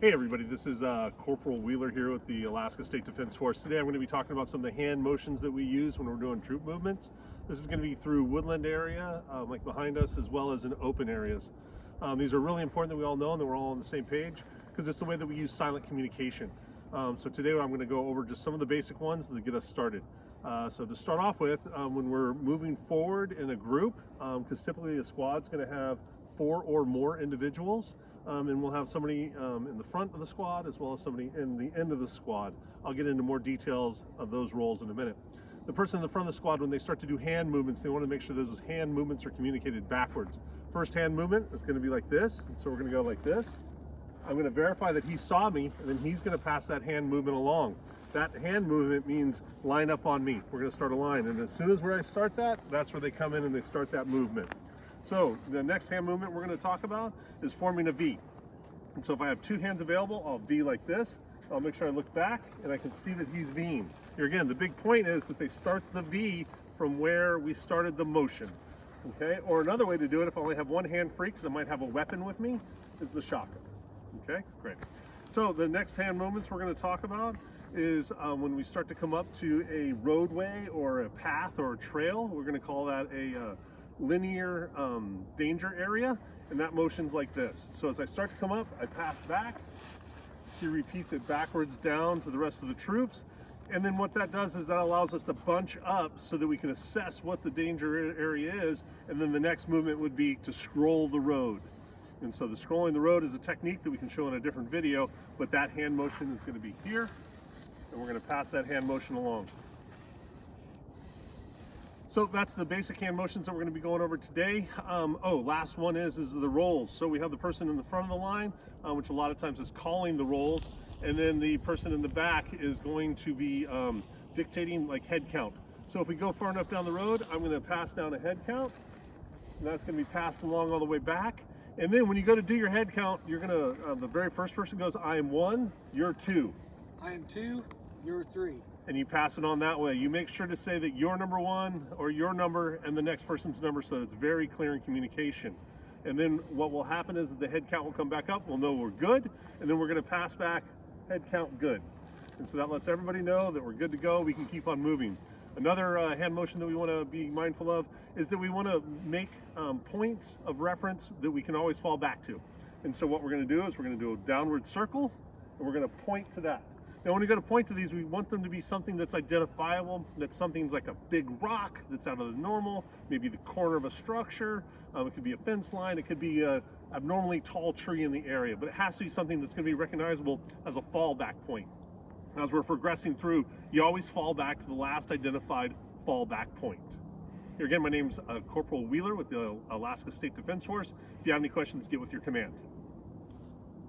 Hey everybody, this is Corporal Wheeler here with the Alaska State Defense Force. Today I'm going to be talking about some of the hand motions that we use when we're doing troop movements. This is going to be through woodland area, like behind us, as well as in open areas. These are really important that we all know and that we're all on the same page, because it's the way that we use silent communication. So today I'm going to go over just some of the basic ones that get us started. So to start off with, when we're moving forward in a group, because typically a squad's going to have 4 or more individuals, and we'll have somebody in the front of the squad as well as somebody in the end of the squad. I'll get into more details of those roles in a minute. The person in the front of the squad, when they start to do hand movements, they want to make sure those hand movements are communicated backwards. First hand movement is going to be like this, and so we're going to go like this. I'm going to verify that he saw me, and then he's going to pass that hand movement along. That hand movement means line up on me. We're going to start a line, and as soon as where I start that, that's where they come in and they start that movement. So the next hand movement we're going to talk about is forming a V. And so if I have 2 hands available, I'll V like this. I'll make sure I look back and I can see that he's V'ing. Here again, the big point is that they start the V from where we started the motion. Okay, or another way to do it, if I only have one hand free because I might have a weapon with me, is the shotgun. Okay, great. So the next hand movements we're going to talk about is when we start to come up to a roadway or a path or a trail. We're going to call that a linear danger area, and that motion's like this. So as I start to come up, I pass back. He repeats it backwards down to the rest of the troops, and then what that does is that allows us to bunch up so that we can assess what the danger area is, and then the next movement would be to scroll the road. And so the scrolling the road is a technique that we can show in a different video, but that hand motion is going to be here, and we're going to pass that hand motion along. So that's the basic hand motions that we're going to be going over today. Last one is the rolls. So we have the person in the front of the line, which a lot of times is calling the rolls, and then the person in the back is going to be dictating like head count. So if we go far enough down the road, I'm going to pass down a head count, and that's going to be passed along all the way back. And then when you go to do your head count, you're going to, the very first person goes, I am 1, you're 2. I am 2, you're 3. And you pass it on that way. You make sure to say that you're number 1 or your number and the next person's number, so that it's very clear in communication. And then what will happen is that the head count will come back up. We'll know we're good, and then we're going to pass back head count good. And so that lets everybody know that we're good to go. We can keep on moving. Another hand motion that we want to be mindful of is that we want to make points of reference that we can always fall back to. And so what we're going to do is we're going to do a downward circle, and we're going to point to that. Now, when we go to point to these, we want them to be something that's identifiable, that something's like a big rock that's out of the normal, maybe the corner of a structure, it could be a fence line, it could be a abnormally tall tree in the area, but it has to be something that's going to be recognizable as a fallback point. As we're progressing through, you always fall back to the last identified fallback point. Here again, my name's Corporal Wheeler with the Alaska State Defense Force. If you have any questions, get with your command.